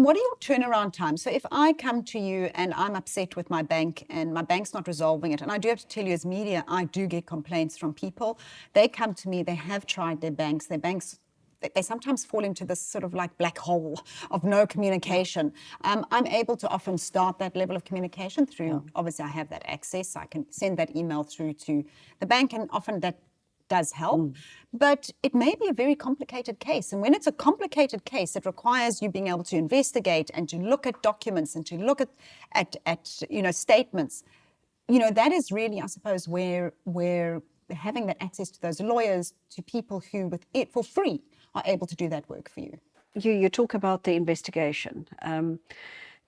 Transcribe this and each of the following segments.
And what are your turnaround times? So if I come to you and I'm upset with my bank and my bank's not resolving it, and I do have to tell you as media, I do get complaints from people. They come to me, they have tried their banks, they sometimes fall into this sort of like black hole of no communication. I'm able to often start that level of communication through, obviously I have that access, I can send that email through to the bank, and often that does help, but it may be a very complicated case. And when it's a complicated case, it requires you being able to investigate and to look at documents and to look at statements. That is really, I suppose, where having that access to those lawyers, to people who with it for free are able to do that work for you. You talk about the investigation.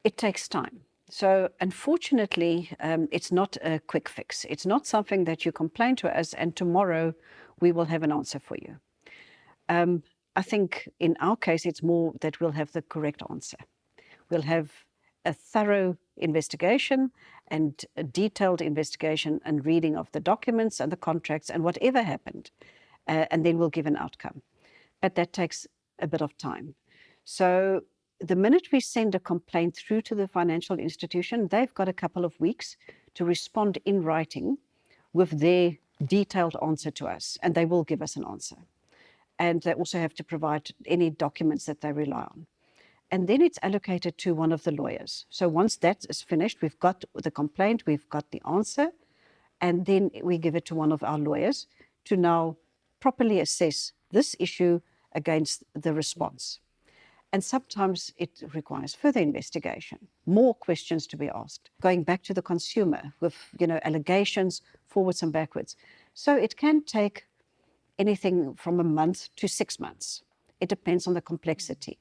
It takes time. So unfortunately, it's not a quick fix. It's not something that you complain to us and tomorrow we will have an answer for you. I think in our case, it's more that we'll have the correct answer. We'll have a thorough investigation and a detailed investigation and reading of the documents and the contracts and whatever happened, and then we'll give an outcome. But that takes a bit of time. So the minute we send a complaint through to the financial institution, they've got a couple of weeks to respond in writing with their detailed answer to us, and they will give us an answer. And they also have to provide any documents that they rely on. And then it's allocated to one of the lawyers. So once that is finished, we've got the complaint, we've got the answer, and then we give it to one of our lawyers to now properly assess this issue against the response. And sometimes it requires further investigation, more questions to be asked, going back to the consumer with, allegations forwards and backwards. So it can take anything from a month to 6 months. It depends on the complexity.